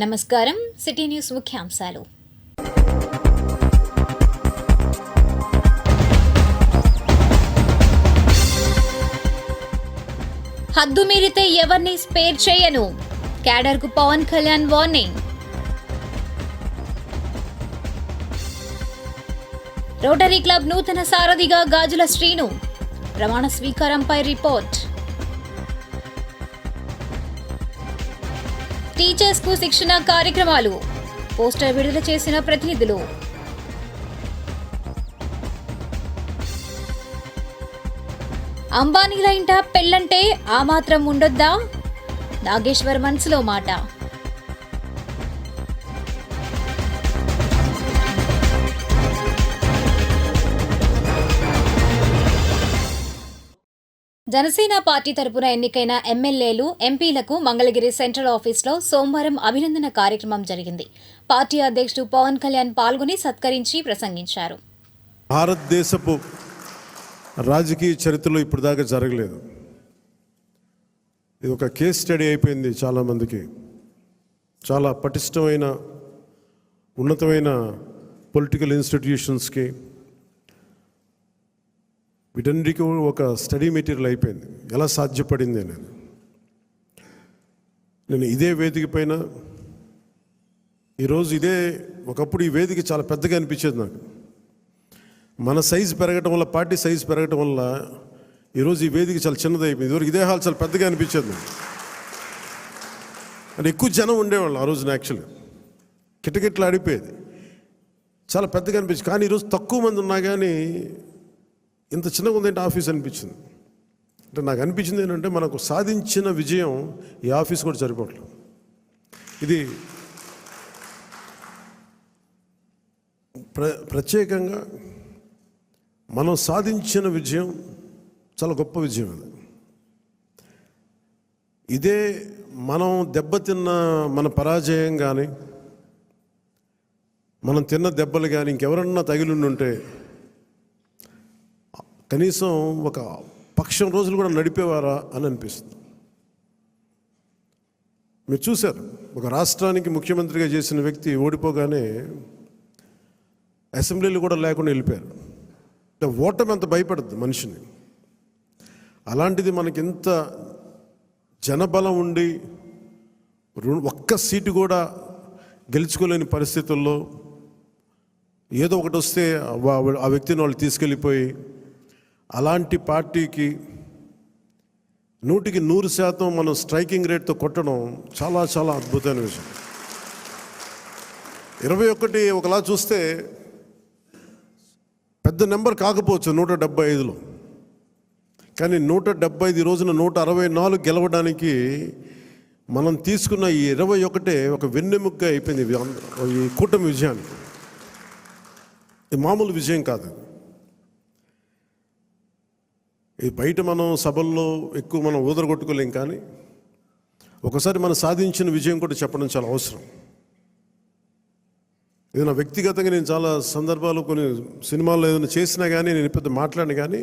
నమస్కారం. City news ముఖ్యాంశాలు. హద్దు మీరితే ఎవరిని స్పేర్ చేయను, క్యాడర్కు Pawan Kalyan warning. Rotary Club నూతన సారథిగా గాజుల శ్రీను, ప్రమాణ స్వీకారంపై రిపోర్ట్. టీచర్స్ కు శిక్షణ కార్యక్రమాలు, పోస్టర్ విడుదల చేసిన ప్రతినిధులు. అంబానీల ఇంట పెళ్లంటే ఆ మాత్రం ఉండొద్దా? నాగేశ్వర్ మనసులో మాట. జనసేన పార్టీ తరపున ఎన్నికైన ఎమ్మెల్యేలు, ఎంపీలకు మంగళగిరి సెంట్రల్ ఆఫీస్లో సోమవారం అభినందన కార్యక్రమం జరిగింది. పార్టీ అధ్యక్షుడు పవన్ కళ్యాణ్ పాల్గొని సత్కరించి ప్రసంగించారు. భారతదేశపు రాజకీయ చరిత్రలో ఇప్పుడు దాకా జరగలేదు. ఇది ఒక కేస్ స్టడీ అయిపోయింది. చాలామందికి చాలా పటిష్టమైన ఉన్నతమైన పొలిటికల్ ఇన్స్టిట్యూషన్స్కి వీటన్నిటికీ ఒక స్టడీ మెటీరియల్ అయిపోయింది. ఎలా సాధ్యపడింది అనేది. నేను ఇదే వేదిక పైన ఈరోజు ఒకప్పుడు ఈ వేదిక చాలా పెద్దగా అనిపించేది నాకు. మన సైజు పెరగటం వల్ల, పార్టీ సైజు పెరగటం వల్ల ఈరోజు ఈ వేదిక చాలా చిన్నది అయిపోయింది. ఇదివరకు ఇదే హాల్ చాలా పెద్దగా అనిపించేది నాకు. అంటే ఎక్కువ జనం ఉండేవాళ్ళు ఆ రోజున. యాక్చువల్గా కిటకిట్లు ఆడిపోయేది, చాలా పెద్దగా అనిపించింది. కానీ ఈరోజు తక్కువ మంది ఉన్నా కానీ ఇంత చిన్నగా ఉందంటే ఆఫీస్ అనిపించింది. అంటే నాకు అనిపించింది ఏంటంటే, మనకు సాధించిన విజయం ఈ ఆఫీస్ కూడా సరిపోవట్లేదు. ఇది ప్రత్యేకంగా మనం సాధించిన విజయం చాలా గొప్ప విజయం. అది ఇదే మనం దెబ్బతిన్న మన పరాజయం కానీ, మనం తిన్న దెబ్బలు కానీ ఇంకెవరన్నా తగిలిండుంటే కనీసం ఒక పక్షం రోజులు కూడా నడిపేవారా అని అనిపిస్తుంది. మీరు చూశారు, ఒక రాష్ట్రానికి ముఖ్యమంత్రిగా చేసిన వ్యక్తి ఓడిపోగానే అసెంబ్లీలు కూడా లేకుండా వెళ్ళిపోయారు. ఓటమి అంత భయపడుద్ది మనిషిని. అలాంటిది మనకి ఇంత జనబలం ఉండి ఒక్క సీటు కూడా గెలుచుకోలేని పరిస్థితుల్లో ఏదో ఒకటి వస్తే ఆ వ్యక్తిని వాళ్ళు తీసుకెళ్ళిపోయి, అలాంటి పార్టీకి 100% మనం స్ట్రైకింగ్ రేట్తో కొట్టడం చాలా చాలా అద్భుతమైన విషయం. 21 ఒకలా చూస్తే పెద్ద నెంబర్ కాకపోవచ్చు 175లో, కానీ 175 రోజున 164 గెలవడానికి మనం తీసుకున్న ఈ 21 ఒక వెన్నెముగ్గా అయిపోయింది ఈ కూటమి విజయానికి. ఇది మామూలు విజయం కాదు. ఈ బయట మనం సభల్లో ఎక్కువ మనం ఊదరగొట్టుకోలేం, కానీ ఒకసారి మనం సాధించిన విజయం కూడా చెప్పడం చాలా అవసరం. ఇది నా వ్యక్తిగతంగా నేను చాలా సందర్భాలు కొన్ని సినిమాల్లో ఏదైనా చేసినా కానీ, నేను పెద్ద మాట్లాడిన కానీ,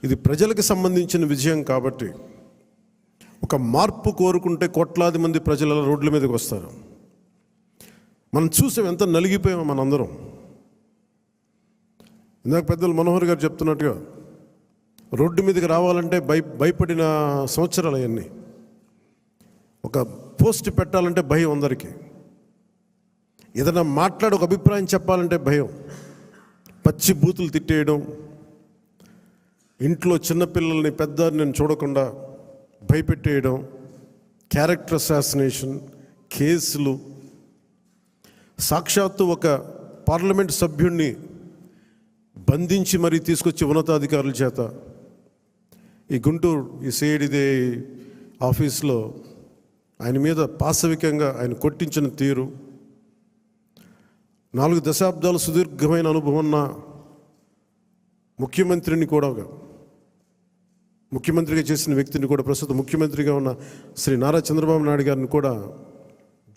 ఇది ప్రజలకు సంబంధించిన విజయం కాబట్టి ఒక మార్పు కోరుకుంటే కోట్లాది మంది ప్రజల రోడ్ల మీదకి వస్తారు. మనం చూసాం ఎంత నలిగిపోయామో మనందరం. ఇందాక పెద్దలు మనోహర్ గారు చెప్తున్నట్టుగా రోడ్డు మీదకి రావాలంటే భయపడిన సంవత్సరాలు అవన్నీ. ఒక పోస్ట్ పెట్టాలంటే భయం అందరికీ. ఏదైనా మాట్లాడి ఒక అభిప్రాయం చెప్పాలంటే భయం. పచ్చి బూతులు తిట్టేయడం, ఇంట్లో చిన్నపిల్లల్ని పెద్దని చూడకుండా భయపెట్టేయడం, క్యారెక్టర్ అసాసినేషన్ కేసులు, సాక్షాత్తు ఒక పార్లమెంట్ సభ్యుడిని బంధించి మరీ తీసుకొచ్చి ఉన్నతాధికారుల చేత ఈ గుంటూరు ఈ సిఐడిదే ఆఫీస్లో ఆయన మీద పాశవికంగా ఆయన కొట్టించిన తీరు, 4 దశాబ్దాల సుదీర్ఘమైన అనుభవం ఉన్న ముఖ్యమంత్రిని కూడా, ముఖ్యమంత్రిగా చేసిన వ్యక్తిని కూడా, ప్రస్తుతం ముఖ్యమంత్రిగా ఉన్న శ్రీ నారా చంద్రబాబు నాయుడు గారిని కూడా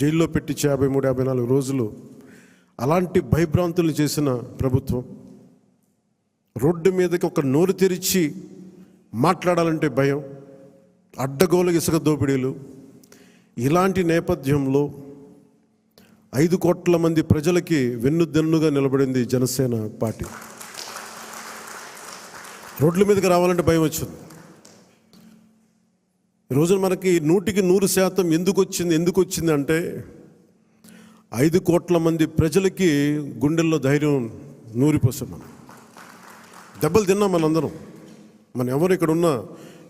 జైల్లో పెట్టి 53-54 రోజులు అలాంటి భయభ్రాంతులు చేసిన ప్రభుత్వం. రోడ్డు మీదకి ఒక నోరు తెరిచి మాట్లాడాలంటే భయం, అడ్డగోలు ఇసుక దోపిడీలు. ఇలాంటి నేపథ్యంలో 5 కోట్ల మంది ప్రజలకి వెన్నుదన్నుగా నిలబడింది జనసేన పార్టీ. రోడ్ల మీదకి రావాలంటే భయం వచ్చింది. ఈరోజు మనకి 100% ఎందుకు వచ్చింది అంటే 5 కోట్ల మంది ప్రజలకి గుండెల్లో ధైర్యం నూరిపోసాం. మనం దెబ్బలు తిన్నాం మనందరం. మన ఎవరు ఇక్కడ ఉన్న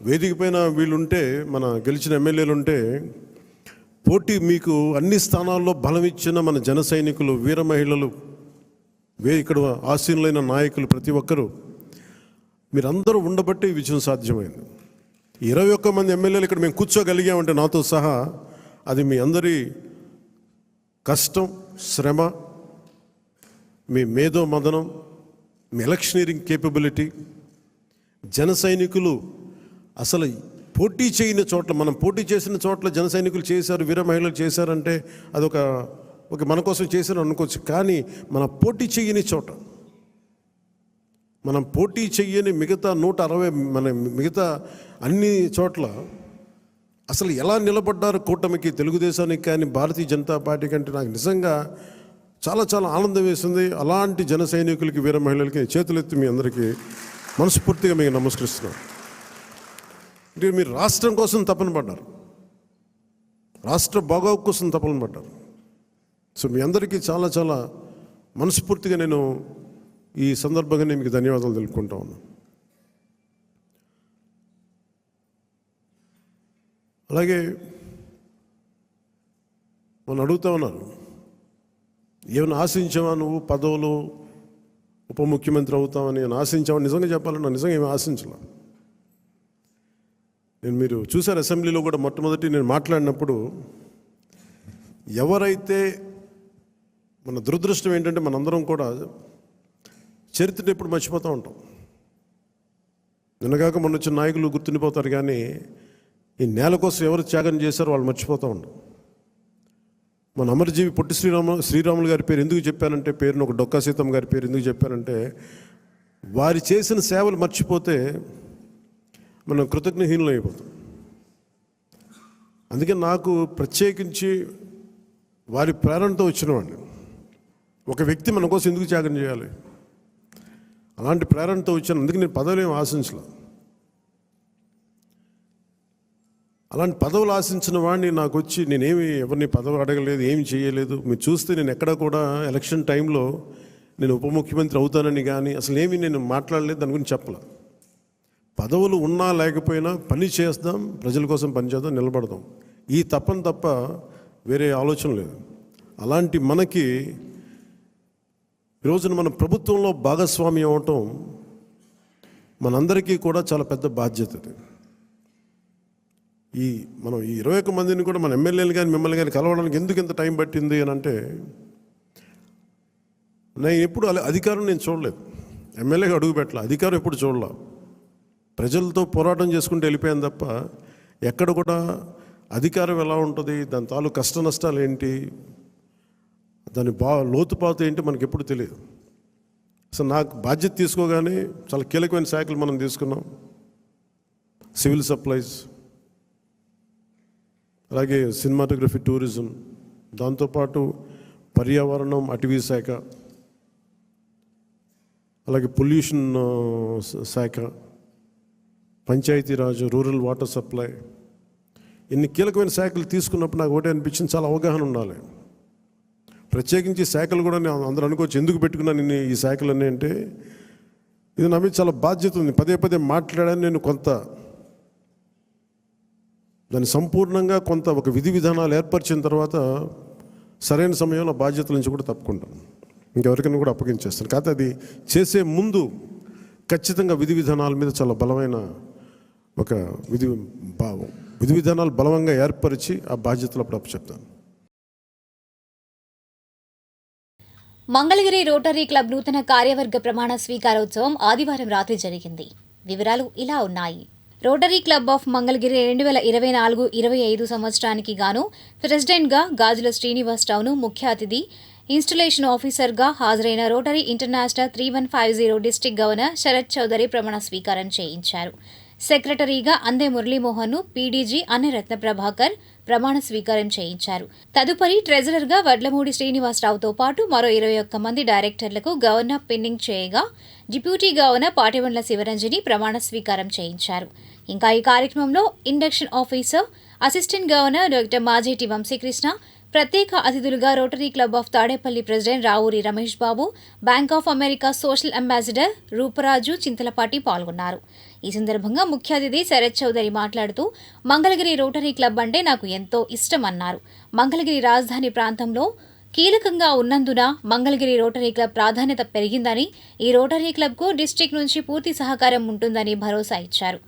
వేదిక పైన వీళ్ళుంటే, మన గెలిచిన ఎమ్మెల్యేలు ఉంటే, పోటీ మీకు అన్ని స్థానాల్లో బలం ఇచ్చిన మన జన సైనికులు, వీర మహిళలు, ఇక్కడ ఆసీనులైన నాయకులు ప్రతి ఒక్కరూ మీరందరూ ఉండబట్టి విజయం సాధ్యమైంది. 21 మంది ఎమ్మెల్యేలు ఇక్కడ మేము కూర్చోగలిగామంటే నాతో సహా అది మీ అందరి కష్టం, శ్రమ, మీ మేధో మదనం, మీ ఎలక్షనీరింగ్ కేపబిలిటీ. జన సైనికులు అసలు పోటీ చేయని చోట్ల, మనం పోటీ చేసిన చోట్ల జన సైనికులు చేశారు, వీర మహిళలు చేశారంటే అదొక మన కోసం చేశారు అనుకోవచ్చు. కానీ మన పోటీ చేయని చోట, మనం పోటీ చెయ్యని మిగతా 160 మిగతా అన్ని చోట్ల అసలు ఎలా నిలబడ్డారు కూటమికి, తెలుగుదేశానికి కానీ భారతీయ జనతా పార్టీ కంటే నాకు నిజంగా చాలా చాలా ఆనందం వేసింది. అలాంటి జన సైనికులకి, వీర మహిళలకి చేతులెత్తి మీ అందరికీ మనస్ఫూర్తిగా మీకు నమస్కరిస్తున్నాను. అంటే మీరు రాష్ట్రం కోసం తపన పడ్డారు, రాష్ట్ర బాగోగు కోసం తపన పడ్డారు. సో మీ అందరికీ చాలా చాలా మనస్ఫూర్తిగా నేను ఈ సందర్భంగా నేను మీకు ధన్యవాదాలు తెలుపుకుంటా ఉన్నాను. అలాగే మనం అడుగుతా ఉన్నారు, ఏమైనా ఆశించావా నువ్వు పదవులు, ఉప ముఖ్యమంత్రి అవుతామని ఆశించావా? నిజంగా చెప్పాలన్నా నిజంగా ఏమి ఆశించలే. మీరు చూశారు అసెంబ్లీలో కూడా మొట్టమొదటి నేను మాట్లాడినప్పుడు, ఎవరైతే, మన దురదృష్టం ఏంటంటే మనందరం కూడా చరిత్రను ఎప్పుడు మర్చిపోతూ ఉంటాం. నిన్నగాక మొన్న వచ్చిన నాయకులు గుర్తుండిపోతారు, కానీ ఈ నేల కోసం ఎవరు త్యాగం చేశారో వాళ్ళు మర్చిపోతూ ఉంటాం. మన అమరజీవి పొట్టి శ్రీరాములు గారి పేరు ఎందుకు చెప్పానంటే, పేరును ఒక డొక్కా సీతమ్మ గారి పేరు ఎందుకు చెప్పానంటే, వారి చేసిన సేవలు మర్చిపోతే మనం కృతజ్ఞహీనులు అయిపోతాం. అందుకే నాకు ప్రత్యేకించి వారి ప్రేరణతో వచ్చినవాడిని. ఒక వ్యక్తి మన కోసం ఎందుకు త్యాగం చేయాలి, అలాంటి ప్రేరణతో వచ్చాను. అందుకే నేను పదవులు ఏమి ఆశించలేదు. అలాంటి పదవులు ఆశించిన వాడిని నాకు వచ్చి నేనేమి ఎవరిని పదవి అడగలేదు, ఏమి చేయలేదు. మీరు చూస్తే నేను ఎక్కడ కూడా ఎలక్షన్ టైంలో నేను ఉప ముఖ్యమంత్రి అవుతానని కానీ అసలు ఏమి నేను మాట్లాడలేదు, దాని గురించి చెప్పలేదు. పదవులు ఉన్నా లేకపోయినా పని చేద్దాం, ప్రజల కోసం పనిచేద్దాం, నిలబడదాం, ఈ తప్పని తప్ప వేరే ఆలోచన లేదు. అలాంటి మనకి ఈరోజున మన ప్రభుత్వంలో భాగస్వామ్యం అవటం మనందరికీ కూడా చాలా పెద్ద బాధ్యత. మనం ఈ 21 మందిని కూడా మన ఎమ్మెల్యేలు కానీ మిమ్మల్ని కానీ కలవడానికి ఎందుకు ఇంత టైం పట్టింది అని అంటే, నేను ఎప్పుడు అధికారం నేను చూడలేదు, ఎమ్మెల్యేగా అడుగు పెట్టాల, అధికారం ఎప్పుడు చూడలే. ప్రజలతో పోరాటం చేసుకుంటూ వెళ్ళిపోయాను తప్ప ఎక్కడ కూడా అధికారం ఎలా ఉంటుంది, దాని తాలూ కష్ట నష్టాలు ఏంటి, దాని లోతుపాతు ఏంటి మనకి ఎప్పుడు తెలియదు. అసలు నాకు బాధ్యత తీసుకోగానే చాలా కీలకమైన శాఖలు మనం తీసుకున్నాం. సివిల్ సప్లైస్, అలాగే సినిమాటోగ్రఫీ, టూరిజం, దాంతోపాటు పర్యావరణం, అటవీ శాఖ, అలాగే పొల్యూషన్ శాఖ, పంచాయతీరాజ్, రూరల్ వాటర్ సప్లై, ఇన్ని కీలకమైన శాఖలు తీసుకున్నప్పుడు నాకు ఒకటే అనిపించింది, చాలా అవగాహన ఉండాలి. ప్రత్యేకించి శాఖలు కూడా నేను అందరూ అనుకోవచ్చు ఎందుకు పెట్టుకున్నాను నేను ఈ శాఖలన్నీ అంటే, ఇది నా మీద చాలా బాధ్యత ఉంది. పదే మాట్లాడాను నేను. కొంత దాన్ని సంపూర్ణంగా కొంత ఒక విధి విధానాలు ఏర్పరిచిన తర్వాత సరైన సమయంలో బాధ్యతల నుంచి కూడా తప్పుకుంటాను, ఇంకెవరికైనా కూడా అప్పగించేస్తాను. కాకపోతే అది చేసే ముందు ఖచ్చితంగా విధి విధానాల మీద చాలా బలమైన ఒక విధి విధానాలు బలంగా ఏర్పరిచి ఆ బాధ్యతలు అప్పుడు అప్పచెప్తాను. మంగళగిరి రోటరీ క్లబ్ నూతన కార్యవర్గ ప్రమాణ స్వీకారోత్సవం ఆదివారం రాత్రి జరిగింది. వివరాలు ఇలా ఉన్నాయి. రోటరీ క్లబ్ ఆఫ్ మంగళగిరి 2024-25 సంవత్సరానికి గాను ప్రెసిడెంట్గా గాజుల శ్రీనివాసరావును, ముఖ్య అతిథి ఇన్స్టలేషన్ ఆఫీసర్గా హాజరైన Rotary International 3150 district governor Sharath Chowdary ప్రమాణ స్వీకారం చేయించారు. సెక్రటరీగా అందే మురళీమోహన్ను, పీడీజీ అన్నె రత్న ప్రభాకర్, ప్రమాణ స్వీకారం చేయించారు. తదుపరి ట్రెజరర్గా వడ్లమూడి శ్రీనివాసరావుతో పాటు మరో 21 మంది డైరెక్టర్లకు గవర్నర్ పిన్నింగ్ చేయగా డిప్యూటీ గవర్నర్ పాటిబండ్ల శివరంజని ప్రమాణ స్వీకారం చేయించారు. ఇంకా ఈ కార్యక్రమంలో induction officer, assistant governor doctor Majeti Vamsikrishna, ప్రత్యేక అతిథులుగా Rotary Club of Tadepalli president Ravuri Ramesh Babu, Bank of America social ambassador Ruparaju Chintalapati పాల్గొన్నారు. ఈ సందర్భంగా ముఖ్య అతిథి శరత్ చౌదరి మాట్లాడుతూ మంగళగిరి రోటరీ క్లబ్ అంటే నాకు ఎంతో ఇష్టమన్నారు. మంగళగిరి రాజధాని ప్రాంతంలో కీలకంగా ఉన్నందున మంగళగిరి రోటరీ క్లబ్ ప్రాధాన్యత పెరిగిందని, ఈ రోటరీ క్లబ్కు డిస్ట్రిక్ట్ నుంచి పూర్తి సహకారం ఉంటుందని భరోసా ఇచ్చారు.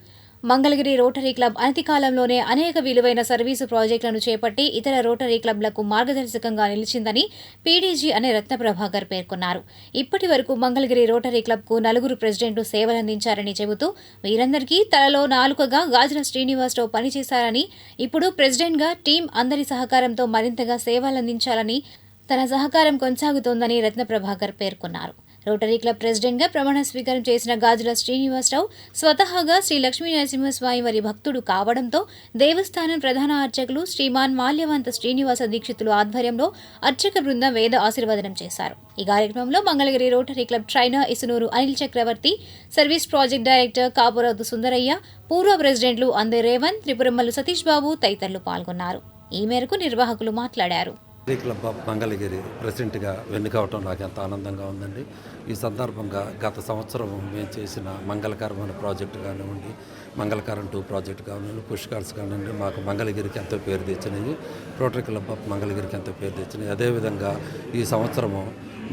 మంగళగిరి రోటరీ క్లబ్ అనతి కాలంలోనే అనేక విలువైన సర్వీసు ప్రాజెక్టులను చేపట్టి ఇతర రోటరీ క్లబ్లకు మార్గదర్శకంగా నిలిచిందని పీడీజీ అనే రత్నప్రభాకర్ పేర్కొన్నారు. ఇప్పటి వరకు మంగళగిరి రోటరీ క్లబ్కు 4 ప్రెసిడెంట్లు సేవలందించారని చెబుతూ వీరందరికీ తలలో నాలుకగా గాజుల శ్రీనివాసరావు పనిచేశారని, ఇప్పుడు ప్రెసిడెంట్గా టీం అందరి సహకారంతో మరింతగా సేవలందించాలని తన సహకారం కొనసాగుతోందని రత్నప్రభాకర్ పేర్కొన్నారు. రోటరీ క్లబ్ ప్రెసిడెంట్గా ప్రమాణ స్వీకారం చేసిన గాజుల శ్రీనివాసరావు స్వతహాగా శ్రీ లక్ష్మీ నరసింహస్వామి వారి భక్తుడు కావడంతో దేవస్థానం ప్రధాన అర్చకులు శ్రీమాన్ మాల్యవంత శ్రీనివాస దీక్షితులు ఆధ్వర్యంలో అర్చక బృందం వేద ఆశీర్వదనం చేశారు. ఈ కార్యక్రమంలో Mangalagiri Rotary Club trainer Isunuru Anil Chakravarthi, service project director Kapurautu Sundaraiah, పూర్వ ప్రెసిడెంట్లు అందే రేవంత్, త్రిపురమ్మలు సతీష్ బాబు తదితరులు పాల్గొన్నారు. ఈ మేరకు నిర్వాహకులు మాట్లాడారు. క్లబ్ ఆఫ్ మంగళగిరి ప్రెసిడెంట్గా ఎన్నికవటం నాకు ఎంత ఆనందంగా ఉందండి. ఈ సందర్భంగా గత సంవత్సరం మేము చేసిన మంగళకరమైన ప్రాజెక్టు కానివ్వండి, మంగళకరం 2 ప్రాజెక్టు కానివ్వండి, పుష్కర్స్ కానివ్వండి, మాకు మంగళగిరికి ఎంతో పేరు తెచ్చినాయి. రోటరీ క్లబ్ ఆఫ్ మంగళగిరికి ఎంతో పేరు తెచ్చినాయి. అదేవిధంగా ఈ సంవత్సరము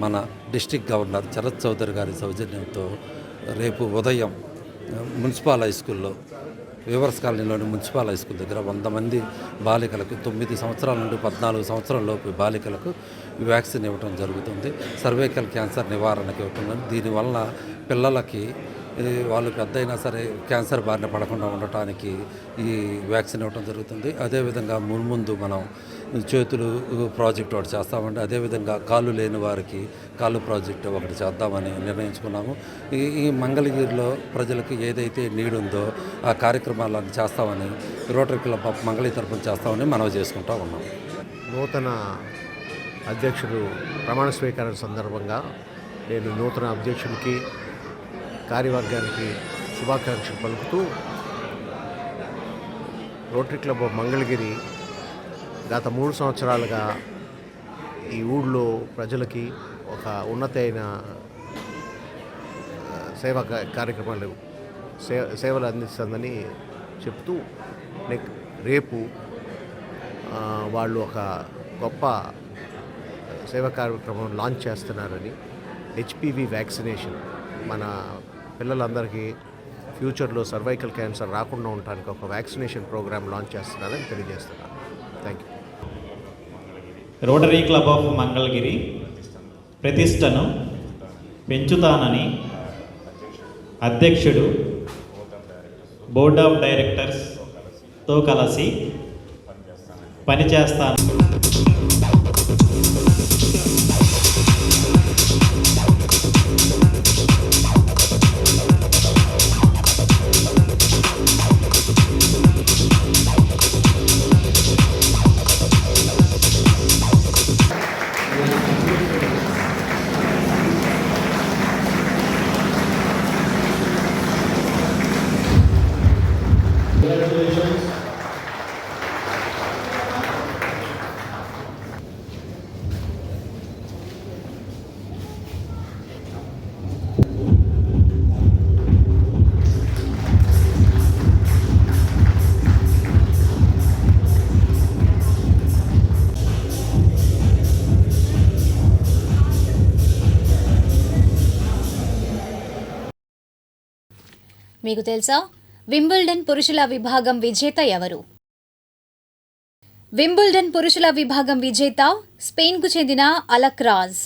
మన డిస్ట్రిక్ట్ గవర్నర్ శరత్ చౌదరి గారి సౌజన్యంతో రేపు ఉదయం మున్సిపల్ హై స్కూల్లో, వివర్స్ కాలనీలోని మున్సిపల్ హై స్కూల్ దగ్గర 100 మంది బాలికలకు 9 సంవత్సరాల నుండి 14 సంవత్సరాల లోపు బాలికలకు వ్యాక్సిన్ ఇవ్వడం జరుగుతుంది. సర్వైకల్ క్యాన్సర్ నివారణకి ఇవ్వడం. దీనివల్ల పిల్లలకి వాళ్ళు పెద్ద అయినా సరే క్యాన్సర్ బారిన పడకుండా ఉండటానికి ఈ వ్యాక్సిన్ ఇవ్వడం జరుగుతుంది. అదేవిధంగా మున్ముందు మనం చేతులు ప్రాజెక్ట్ ఒకటి చేస్తామండి. అదేవిధంగా కాళ్ళు లేని వారికి కాళ్ళు ప్రాజెక్టు ఒకటి చేద్దామని నిర్ణయించుకున్నాము. ఈ మంగళగిరిలో ప్రజలకు ఏదైతే నీడ్ ఉందో ఆ కార్యక్రమాలను చేస్తామని రోటరీ క్లబ్ ఆఫ్ మంగళగిరి తరఫున చేస్తామని మనవి చేసుకుంటా ఉన్నాం. నూతన అధ్యక్షుడు ప్రమాణ స్వీకారం సందర్భంగా నేను నూతన అధ్యక్షుడికి, కార్యవర్గానికి శుభాకాంక్షలు పలుకుతూ, రోటరీ క్లబ్ ఆఫ్ మంగళగిరి గత 3 సంవత్సరాలుగా ఈ ఊళ్ళో ప్రజలకి ఒక ఉన్నతమైన సేవా కార్యక్రమాలు సేవలు అందిస్తుందని చెప్తూ రేపు వాళ్ళు ఒక గొప్ప సేవా కార్యక్రమం లాంచ్ చేస్తున్నారని, హెచ్పివి వ్యాక్సినేషన్ మన పిల్లలందరికీ ఫ్యూచర్లో సర్వైకల్ క్యాన్సర్ రాకుండా ఉండడానికి ఒక వ్యాక్సినేషన్ ప్రోగ్రామ్ లాంచ్ చేస్తున్నారని తెలియజేస్తున్నారు. Thank you. Rotary Club of Mangalagiri ప్రతిష్టను పెంచుతానని అధ్యక్షుడు, బోర్డ్ ఆఫ్ డైరెక్టర్స్తో కలిసి పనిచేస్తాను. మీకు తెలుసా వింబుల్డన్ పురుషుల విభాగం విజేత ఎవరు? వింబుల్డన్ పురుషుల విభాగం విజేత స్పెయిన్కు చెందిన అలక్రాజ్.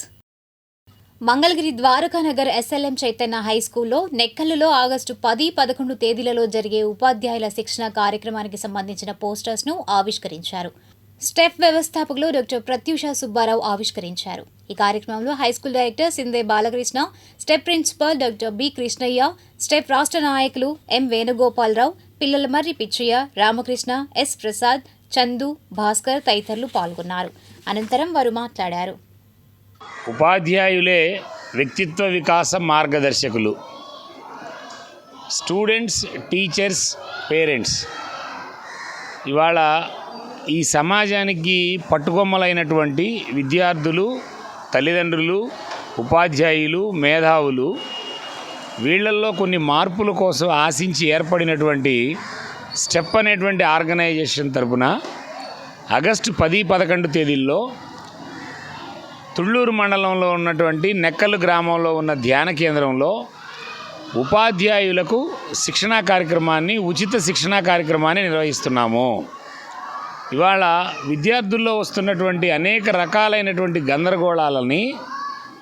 మంగళగిరి ద్వారకానగర్ ఎస్ఎల్ఎం చైతన్య హైస్కూల్లో నెక్కల్లులో ఆగస్టు 10-11 తేదీలలో జరిగే ఉపాధ్యాయుల శిక్షణ కార్యక్రమానికి సంబంధించిన పోస్టర్స్ను ఆవిష్కరించారు. స్టెప్ వ్యవస్థాపకులు డాక్టర్ ప్రత్యూష సుబ్బారావు ఆవిష్కరించారు. ఈ కార్యక్రమంలో high school director Sinde Balakrishna, step principal doctor B Krishnaiah, step రాష్ట్ర నాయకులు ఎం వేణుగోపాలరావు, పిల్లల మర్రి పిచ్చయ్య, రామకృష్ణ, ఎస్ ప్రసాద్, చందు, భాస్కర్ తదితరులు పాల్గొన్నారు. అనంతరం వారు మాట్లాడారు. ఉపాధ్యాయులే వ్యక్తిత్వ వికాస మార్గదర్శకులు. స్టూడెంట్స్, టీచర్స్, పేరెంట్స్ ఇవాళ ఈ సమాజానికి పట్టుకొమ్మలైనటువంటి విద్యార్థులు, తల్లిదండ్రులు, ఉపాధ్యాయులు, మేధావులు వీళ్ళల్లో కొన్ని మార్పుల కోసం ఆశించి ఏర్పడినటువంటి స్టెప్ అనేటువంటి ఆర్గనైజేషన్ తరపున ఆగస్టు 10-11 తేదీల్లో తుళ్ళూరు మండలంలో ఉన్నటువంటి నెక్కలు గ్రామంలో ఉన్న ధ్యాన కేంద్రంలో ఉపాధ్యాయులకు ఉచిత శిక్షణా కార్యక్రమాన్ని నిర్వహిస్తున్నాము. ఇవాళ విద్యార్థుల్లో వస్తున్నటువంటి అనేక రకాలైనటువంటి గందరగోళాలని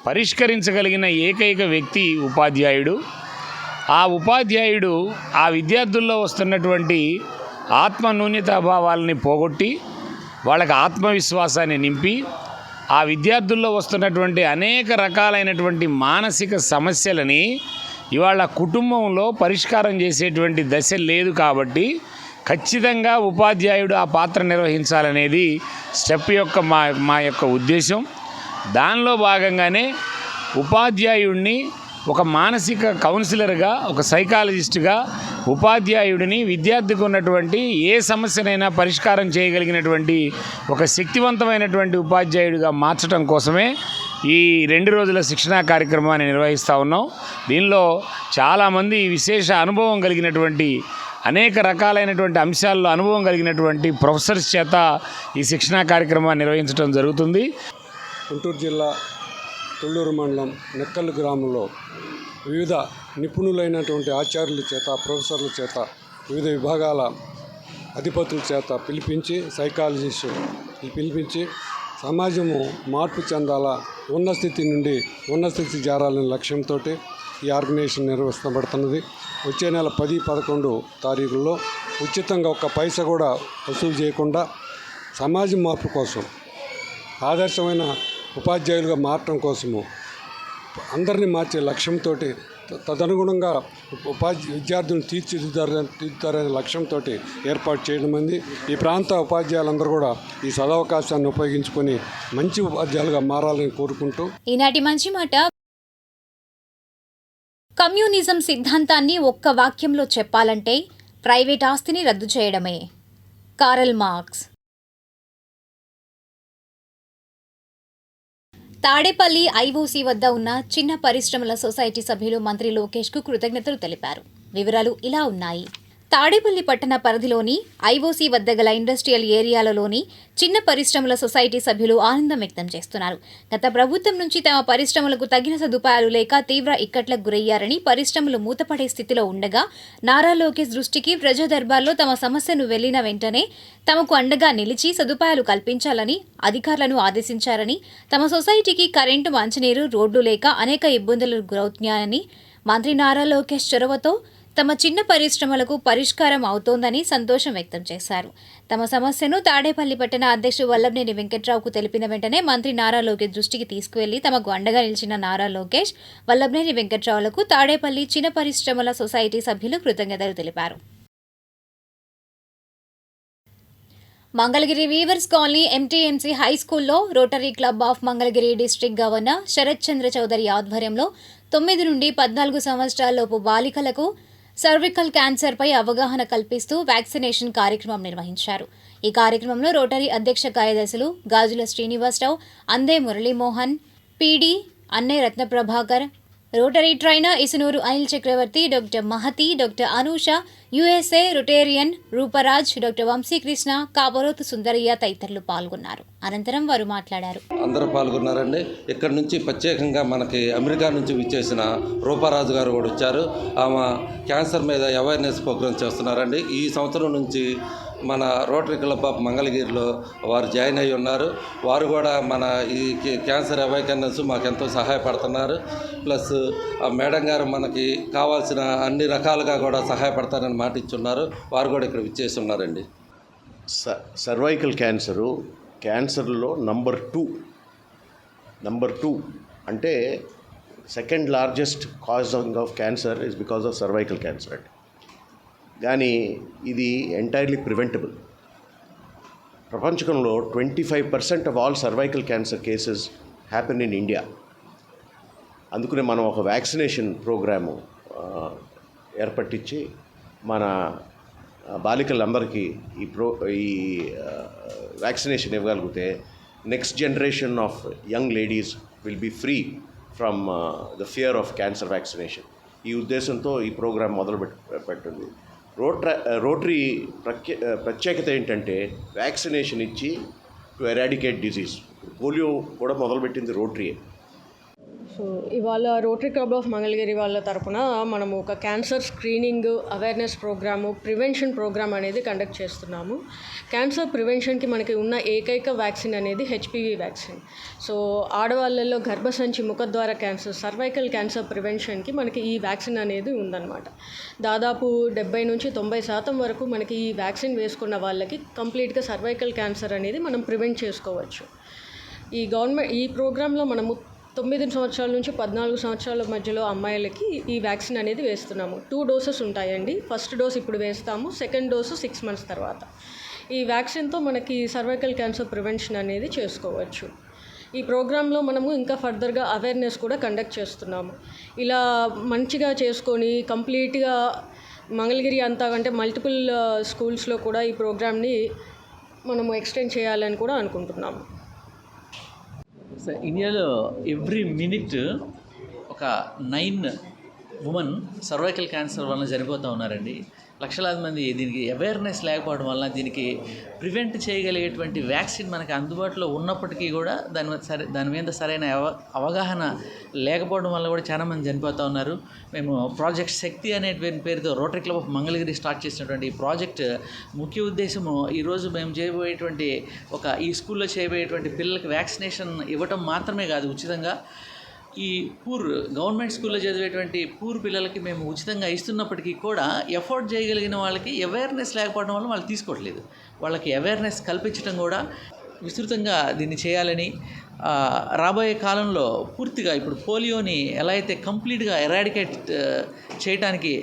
పరిష్కరించగలిగిన ఏకైక వ్యక్తి ఉపాధ్యాయుడు. ఆ ఉపాధ్యాయుడు ఆ విద్యార్థుల్లో వస్తున్నటువంటి ఆత్మన్యూన్యతాభావాలని పోగొట్టి వాళ్ళకి ఆత్మవిశ్వాసాన్ని నింపి ఆ విద్యార్థుల్లో వస్తున్నటువంటి అనేక రకాలైనటువంటి మానసిక సమస్యలని ఇవాళ కుటుంబంలో పరిష్కారం చేసేటువంటి దశ లేదు. కాబట్టి ఖచ్చితంగా ఉపాధ్యాయుడు ఆ పాత్ర నిర్వహించాలనేది స్టెప్ యొక్క మా యొక్క ఉద్దేశం. దానిలో భాగంగానే ఉపాధ్యాయుడిని ఒక మానసిక కౌన్సిలర్గా, ఒక సైకాలజిస్ట్గా ఉపాధ్యాయుడిని విద్యార్థికి ఉన్నటువంటి ఏ సమస్యనైనా పరిష్కారం చేయగలిగినటువంటి ఒక శక్తివంతమైనటువంటి ఉపాధ్యాయుడిగా మార్చడం కోసమే ఈ 2 రోజుల శిక్షణా కార్యక్రమాన్ని నిర్వహిస్తూ ఉన్నాం. దీనిలో చాలామంది విశేష అనుభవం కలిగినటువంటి అనేక రకాలైనటువంటి అంశాల్లో అనుభవం కలిగినటువంటి ప్రొఫెసర్స్ చేత ఈ శిక్షణా కార్యక్రమాన్ని నిర్వహించడం జరుగుతుంది. గుంటూరు జిల్లా తుళ్ళూరు మండలం నెక్కల్ గ్రామంలో వివిధ నిపుణులైనటువంటి ఆచార్యుల చేత, ప్రొఫెసర్ల చేత, వివిధ విభాగాల అధిపతుల చేత పిలిపించి సమాజము మార్పు చెందాలా, ఉన్న స్థితి నుండి ఉన్న స్థితి చేరాలనే లక్ష్యంతో ఈ ఆర్గనైజేషన్ నిర్వహించబడుతున్నది. వచ్చే నెల 10-11 తారీఖుల్లో ఉచితంగా ఒక్క పైసా కూడా వసూలు చేయకుండా సమాజం మార్పు కోసం, ఆదర్శమైన ఉపాధ్యాయులుగా మారటం కోసము, అందరినీ మార్చే లక్ష్యంతో, తదనుగుణంగా విద్యార్థులను తీర్చిదిద్దారనే లక్ష్యంతో ఏర్పాటు చేయడం మంది. ఈ ప్రాంత ఉపాధ్యాయులందరూ కూడా ఈ సదవకాశాన్ని ఉపయోగించుకొని మంచి ఉపాధ్యాయులుగా మారాలని కోరుకుంటూ ఈనాటి మంచి మాట. కమ్యూనిజం సిద్ధాంతాన్ని ఒక్క వాక్యంలో చెప్పాలంటే ప్రైవేట్ ఆస్తిని రద్దు చేయడమే. Karl marks. తాడేపల్లి ఐఓసీ వద్ద ఉన్న చిన్న పరిశ్రమల సొసైటీ సభ్యులు మంత్రి లోకేష్కు కృతజ్ఞతలు తెలిపారు. వివరాలు ఇలా ఉన్నాయి. తాడేపల్లి పట్టణ పరిధిలోని ఐఓసీ వద్ద గల ఇండస్ట్రియల్ ఏరియాలలోని చిన్న పరిశ్రమల సొసైటీ సభ్యులు ఆనందం వ్యక్తం చేస్తున్నారు. గత ప్రభుత్వం నుంచి తమ పరిశ్రమలకు తగిన సదుపాయాలు లేక తీవ్ర ఇక్కట్లకు గురయ్యారని, పరిశ్రమలు మూతపడే స్థితిలో ఉండగా నారా లోకేష్ దృష్టికి ప్రజా దర్బార్లో తమ సమస్యను వెళ్లిన వెంటనే తమకు అండగా నిలిచి సదుపాయాలు కల్పించాలని అధికారులను ఆదేశించారని, తమ సొసైటీకి కరెంటు, మంచినీరు, రోడ్లు లేక అనేక ఇబ్బందులకు గురవుతున్నాయని, మంత్రి నారా లోకేష్ చొరవతో తమ చిన్న పరిశ్రమలకు పరిష్కారం అవుతోందని సంతోషం వ్యక్తం చేశారు. తమ సమస్యను తాడేపల్లి పట్టణ అధ్యక్షుడు వల్లభనేని వెంకట్రావుకు తెలిపిన వెంటనే మంత్రి నారా లోకేష్ దృష్టికి తీసుకువెళ్లి తమకు అండగా నిలిచిన నారా లోకేష్, వల్లభనేని వెంకట్రావులకు తాడేపల్లి చిన్న పరిశ్రమల సొసైటీ సభ్యులు కృతజ్ఞతలు తెలిపారు. Mangalagiri weavers colony MTMC high స్కూల్లో Rotary Club of Mangalagiri district governor Sarath Chandra Chowdary ఆధ్వర్యంలో 9 నుండి 14 సంవత్సరాలలోపు బాలికలకు సర్వికల్ క్యాన్సర్పై అవగాహన కల్పిస్తూ వ్యాక్సినేషన్ కార్యక్రమం నిర్వహించారు. ఈ కార్యక్రమంలో రోటరీ అధ్యక్ష కార్యదర్శులు గాజుల శ్రీనివాసరావు, అందే Muralimohan, PD Anne Ratnaprabhakar, Rotary trainer Isunuru Anil Chakravarthi, doctor Mahathi, doctor Anusha, USA Rotarian Rupraj, doctor Vamsikrishna, Kaparotu Sundaraiah తదితరులు పాల్గొన్నారు. అనంతరం వారు మాట్లాడారు. అందరూ పాల్గొన్నారండి. ఇక్కడ నుంచి ప్రత్యేకంగా మనకి అమెరికా నుంచి విచ్చేసిన రూపరాజు గారు కూడా వచ్చారు. ఆమె క్యాన్సర్ మీద అవేర్నెస్ ప్రోగ్రామ్ చేస్తున్నారండి. ఈ సంవత్సరం నుంచి మన రోటరీ క్లబ్ ఆఫ్ మంగళగిరిలో వారు జాయిన్ అయ్యి ఉన్నారు. వారు కూడా మన ఈ క్యాన్సర్ అవేర్నెస్ మాకు ఎంతో సహాయపడుతున్నారు. ప్లస్ ఆ మేడం గారు మనకి కావాల్సిన అన్ని రకాలుగా కూడా సహాయపడతారని మాట ఇచ్చున్నారు. వారు కూడా ఇక్కడ విచ్చేసి ఉన్నారండి. సర్వైకల్ క్యాన్సర్లో నంబర్ 2 అంటే second largest causing of cancer is because of cervical cancer. కానీ ఇది ఎంటైర్లీ ప్రివెంటబుల్. ప్రపంచంలో 25% of all cervical cancer cases happen in India. అందుకనే మనం ఒక వ్యాక్సినేషన్ ప్రోగ్రాము ఏర్పట్టించి మన బాలికలందరికీ ఈ వ్యాక్సినేషన్ ఇవ్వగలిగితే next generation of young ladies will be free from the fear of cancer vaccination. ఈ ఉద్దేశంతో ఈ ప్రోగ్రాం పెట్టింది. రోటరీ ప్రత్యేకత ఏంటంటే వ్యాక్సినేషన్ ఇచ్చి టు ఎరాడికేట్ డిజీజ్. పోలియో కూడా మొదలుపెట్టింది రోటరీయే. సో ఇవాళ రోటరీ క్లబ్ ఆఫ్ మంగళగిరి వాళ్ళ తరపున మనము ఒక cancer screening awareness program, prevention program అనేది కండక్ట్ చేస్తున్నాము. క్యాన్సర్ ప్రివెన్షన్కి మనకి ఉన్న ఏకైక వ్యాక్సిన్ అనేది హెచ్పివి వ్యాక్సిన్. సో ఆడవాళ్ళల్లో గర్భసంచి ముఖద్వార క్యాన్సర్, సర్వైకల్ క్యాన్సర్ ప్రివెన్షన్కి మనకి ఈ వ్యాక్సిన్ అనేది ఉందన్నమాట. దాదాపు 70 నుంచి 90% వరకు మనకి ఈ వ్యాక్సిన్ వేసుకున్న వాళ్ళకి కంప్లీట్గా సర్వైకల్ క్యాన్సర్ అనేది మనం ప్రివెంట్ చేసుకోవచ్చు. ఈ ప్రోగ్రాంలో మనము 9 సంవత్సరాల నుంచి 14 సంవత్సరాల మధ్యలో అమ్మాయిలకి ఈ వ్యాక్సిన్ అనేది వేస్తున్నాము. 2 డోసెస్ ఉంటాయండి. ఫస్ట్ డోస్ ఇప్పుడు వేస్తాము, సెకండ్ డోసు 6 months తర్వాత. ఈ వ్యాక్సిన్తో మనకి సర్వైకల్ క్యాన్సర్ ప్రివెన్షన్ అనేది చేసుకోవచ్చు. ఈ ప్రోగ్రాంలో మనము ఇంకా ఫర్దర్గా అవేర్నెస్ కూడా కండక్ట్ చేస్తున్నాము. ఇలా మంచిగా చేసుకొని కంప్లీట్గా మంగళగిరి అంతా అంటే మల్టిపుల్ స్కూల్స్లో కూడా ఈ ప్రోగ్రామ్ని మనము ఎక్స్టెండ్ చేయాలని కూడా అనుకుంటున్నాము. ఇండియాలో ఎవ్రీ మినిట్ ఒక 9 ఉమెన్ సర్వైకల్ క్యాన్సర్ వలన చనిపోతూ ఉన్నారండి. లక్షలాది మంది దీనికి అవేర్నెస్ లేకపోవడం వలన దీనికి ప్రివెంట్ చేయగలిగేటువంటి వ్యాక్సిన్ మనకి అందుబాటులో ఉన్నప్పటికీ కూడా దాని మీద సరైన అవగాహన లేకపోవడం వల్ల కూడా చాలామంది చనిపోతూ ఉన్నారు. మేము ప్రాజెక్ట్ శక్తి అనే పేరుతో rotary Club of Mangalagiri start చేసినటువంటి ఈ ప్రాజెక్ట్ ముఖ్య ఉద్దేశము ఈరోజు మేము చేయబోయేటువంటి ఈ స్కూల్లో చేయబోయేటువంటి పిల్లలకి వ్యాక్సినేషన్ ఇవ్వటం మాత్రమే కాదు, ఉచితంగా ఈ గవర్నమెంట్ స్కూల్లో చదివేటువంటి పిల్లలకి మేము ఉచితంగా ఇస్తున్నప్పటికీ కూడా ఎఫోర్డ్ చేయగలిగిన వాళ్ళకి అవేర్నెస్ లేకపోవడం వల్ల వాళ్ళు తీసుకోవట్లేదు. వాళ్ళకి అవేర్నెస్ కల్పించడం కూడా విస్తృతంగా దీన్ని చేయాలని, రాబోయే కాలంలో పూర్తిగా ఇప్పుడు పోలియోని ఎలా అయితే కంప్లీట్గా ఎరాడికేట్ చేయడానికి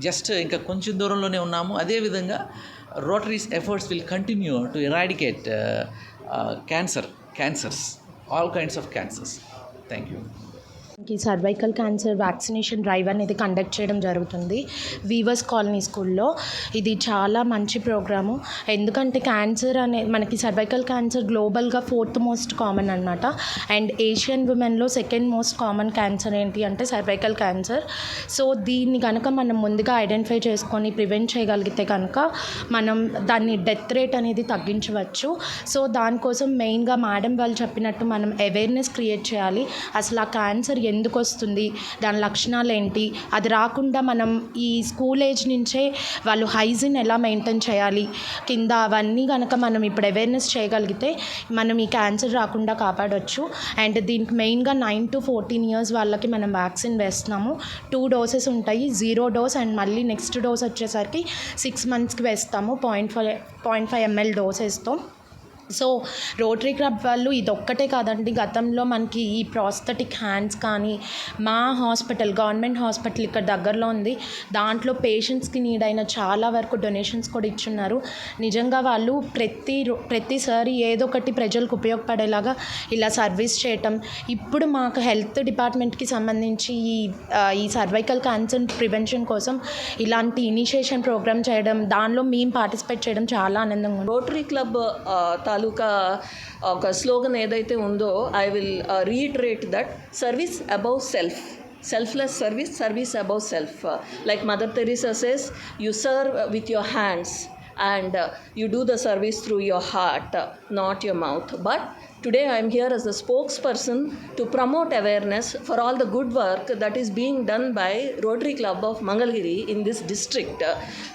జస్ట్ ఇంకా కొంచెం దూరంలోనే ఉన్నాము, అదేవిధంగా Rotary's efforts will continue to eradicate cancers, all kinds of cancers. Thank you. ఈ సర్వైకల్ క్యాన్సర్ వ్యాక్సినేషన్ డ్రైవ్ అనేది కండక్ట్ చేయడం జరుగుతుంది వీవర్స్ కాలనీ స్కూల్లో. ఇది చాలా మంచి ప్రోగ్రాము. ఎందుకంటే క్యాన్సర్ మనకి సర్వైకల్ క్యాన్సర్ గ్లోబల్గా 4th most కామన్ అనమాట. అండ్ ఏషియన్ ఉమెన్లో 2nd most కామన్ క్యాన్సర్ ఏంటి అంటే సర్వైకల్ క్యాన్సర్. సో దీన్ని కనుక మనం ముందుగా ఐడెంటిఫై చేసుకొని ప్రివెంట్ చేయగలిగితే కనుక మనం దాన్ని డెత్ రేట్ అనేది తగ్గించవచ్చు. సో దానికోసం మెయిన్గా మేడం వాళ్ళు చెప్పినట్టు మనం అవేర్నెస్ క్రియేట్ చేయాలి. అసలు ఆ క్యాన్సర్ ఎందుకు వస్తుంది, దాని లక్షణాలు ఏంటి, అది రాకుండా మనం ఈ స్కూల్ ఏజ్ నుంచే వాళ్ళు హైజీన్ ఎలా మెయింటైన్ చేయాలి కింద, అవన్నీ కనుక మనం ఇప్పుడు అవేర్నెస్ చేయగలిగితే మనం ఈ క్యాన్సర్ రాకుండా కాపాడవచ్చు. అండ్ దీనికి మెయిన్గా 9 to 14 years వాళ్ళకి మనం వ్యాక్సిన్ వేస్తున్నాము. 2 doses ఉంటాయి, 0 dose అండ్ మళ్ళీ నెక్స్ట్ డోస్ వచ్చేసరికి 6 monthsకి వేస్తాము 0.5 ml డోసెస్తో. సో రోటరీ క్లబ్ వాళ్ళు ఇదొక్కటే కాదండి, గతంలో మనకి ఈ ప్రాస్థెటిక్ హ్యాండ్స్ కానీ మా హాస్పిటల్, గవర్నమెంట్ హాస్పిటల్ ఇక్కడ దగ్గరలో ఉంది, దాంట్లో పేషెంట్స్కి నీడ్ అయిన చాలా వరకు డొనేషన్స్ కూడా ఇచ్చున్నారు. నిజంగా వాళ్ళు ప్రతిసారి ఏదో ఒకటి ప్రజలకు ఉపయోగపడేలాగా ఇలా సర్వీస్ చేయటం. ఇప్పుడు మాకు హెల్త్ డిపార్ట్మెంట్కి సంబంధించి ఈ సర్వైకల్ క్యాన్సర్ ప్రివెన్షన్ కోసం ఇలాంటి ఇనిషియేషన్ ప్రోగ్రామ్ చేయడం, దానిలో మేము పార్టిసిపేట్ చేయడం చాలా ఆనందంగా ఉంది. రోటరీ క్లబ్ తాలూకా ఒక స్లోగన్ ఏదైతే ఉందో, I will reiterate that service above self, selfless service above self. Like Mother Teresa says, you serve with your hands and you do the service through your heart, not your mouth. But today I am here as a spokesperson to promote awareness for all the good work that is being done by Rotary Club of Mangalgiri in this district.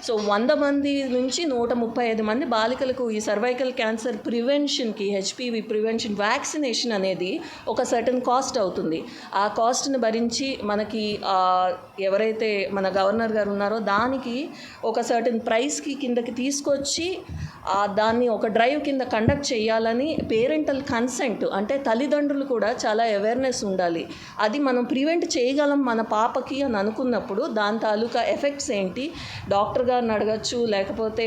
So 100 మంది నుంచి 135 మంది బాలికలకు ఈ cervical cancer ప్రివెన్షన్కి, HPV prevention vaccination అనేది ఒక certain cost అవుతుంది. ఆ కాస్ట్ని భరించి మనకి ఎవరైతే మన గవర్నర్ గారు ఉన్నారో దానికి ఒక సర్టన్ ప్రైస్కి కిందకి తీసుకొచ్చి దాన్ని ఒక డ్రైవ్ కింద కండక్ట్ చేయాలని పేరెంటల్ కన్సెంట్ అంటే తల్లిదండ్రులు కూడా చాలా అవేర్నెస్ ఉండాలి. అది మనం ప్రివెంట్ చేయగలం మన పాపకి అని అనుకున్నప్పుడు దాని తాలూకా ఎఫెక్ట్స్ ఏంటి డాక్టర్ గారిని అడగచ్చు, లేకపోతే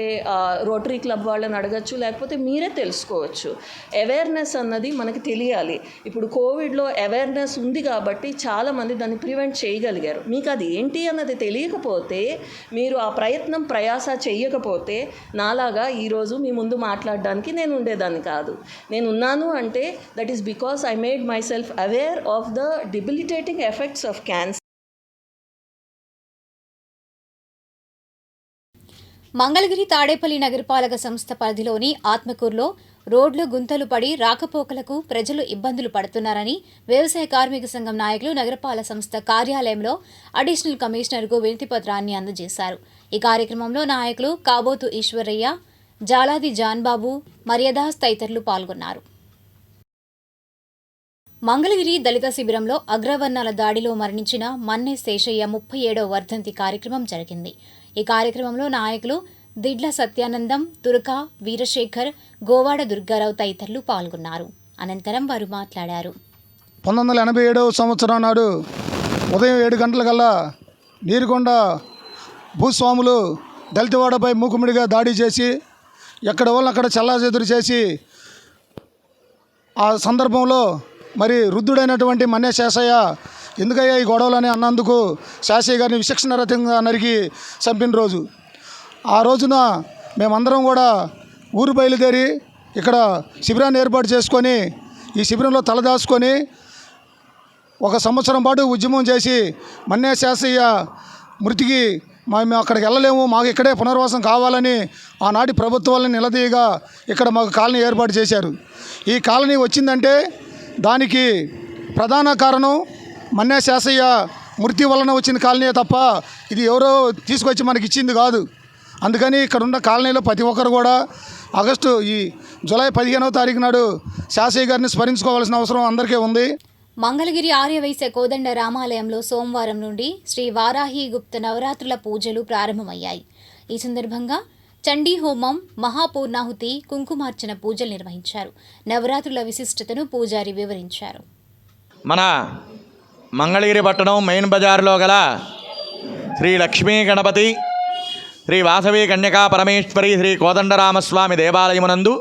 రోటరీ క్లబ్ వాళ్ళని అడగచ్చు, లేకపోతే మీరే తెలుసుకోవచ్చు. అవేర్నెస్ అన్నది మనకి తెలియాలి. ఇప్పుడు కోవిడ్లో అవేర్నెస్ ఉంది కాబట్టి చాలామంది దాన్ని ప్రివెంట్ చేయగలిగారు. మీకు అది ఏంటి అన్నది తెలియకపోతే, మీరు ఆ ప్రయాస చెయ్యకపోతే నాలాగా ఈరోజు మీ ముందు మాట్లాడడానికి నేను ఉండేదాన్ని కాదు. నేను ఉన్నాను అంటే that is because I made myself aware of the debilitating effects of cancer. Mangalagiri Tadepalli నగరపాలక సంస్థ పరిధిలోని ఆత్మకూరులో రోడ్లు గుంతలు పడి రాకపోకలకు ప్రజలు ఇబ్బందులు పడుతున్నారని వ్యవసాయ కార్మిక సంఘం నాయకులు నగరపాలక సంస్థ కార్యాలయంలో అడిషనల్ కమిషనర్కు వినతిపత్రాన్ని అందజేశారు. ఈ కార్యక్రమంలో నాయకులు కాబోతు ఈశ్వరయ్య, జాలాది జాన్బాబు, మర్యాదాస్ తదితరులు పాల్గొన్నారు. మంగళగిరి దళిత శిబిరంలో అగ్రవర్ణాల దాడిలో మరణించిన మన్నె శేషయ్య 37వ వర్ధంతి కార్యక్రమం జరిగింది. ఈ కార్యక్రమంలో నాయకులు దిడ్ల సత్యానందం, తురక వీరశేఖర్, గోవాడ దుర్గారావు తదితరులు పాల్గొన్నారు. అనంతరం వారు మాట్లాడారు. 1987వ సంవత్సరం నాడు ఉదయం 7 గంటలకల్లా నీరుకొండ భూస్వాములు దళితవాడపై మూకుముడిగా దాడి చేసి ఎక్కడ వాళ్ళని అక్కడ చల్లాచెదురు చేసి, ఆ సందర్భంలో మరి వృద్ధుడైనటువంటి మన్నె శేషయ్య ఎందుకయ్యా ఈ గొడవలని అన్నందుకు శాసయ్య గారిని విచక్షణరహితంగా నరికి చంపిన రోజు. ఆ రోజున మేమందరం కూడా ఊరు బయలుదేరి ఇక్కడ శిబిరాన్ని ఏర్పాటు చేసుకొని ఈ శిబిరంలో తలదాచుకొని 1 సంవత్సరం పాటు ఉద్యమం చేసి మన్నె శేషయ్య మృతికి మేము అక్కడికి వెళ్ళలేము, మాకు ఇక్కడే పునర్వాసం కావాలని ఆనాటి ప్రభుత్వాలను నిలదీయగా ఇక్కడ మాకు కాలనీ ఏర్పాటు చేశారు. ఈ కాలనీ వచ్చిందంటే దానికి ప్రధాన కారణం మన్నె శేషయ్య మృతి వలన వచ్చిన కాలనీ తప్ప ఇది ఎవరో తీసుకొచ్చి మనకి ఇచ్చింది కాదు. అందుకని ఇక్కడ ఉన్న కాలనీలో ప్రతి ఒక్కరు కూడా జూలై 15వ తారీఖు నాడు శేషయ్య గారిని స్మరించుకోవాల్సిన అవసరం అందరికీ ఉంది. మంగళగిరి ఆర్యవైశ్య కోదండ రామాలయంలో సోమవారం నుండి శ్రీ వారాహి గుప్త నవరాత్రుల పూజలు ప్రారంభమయ్యాయి. ఈ సందర్భంగా చండీ హోమం, మహాపూర్ణాహుతి, కుంకుమార్చన పూజలు నిర్వహించారు. నవరాత్రుల విశిష్టతను పూజారి వివరించారు. మన మంగళగిరి పట్టణం మెయిన్ బజార్లో గల శ్రీ లక్ష్మీ గణపతి, శ్రీ వాసవి కన్యకా పరమేశ్వరి, శ్రీ కోదండరామస్వామి దేవాలయమునందు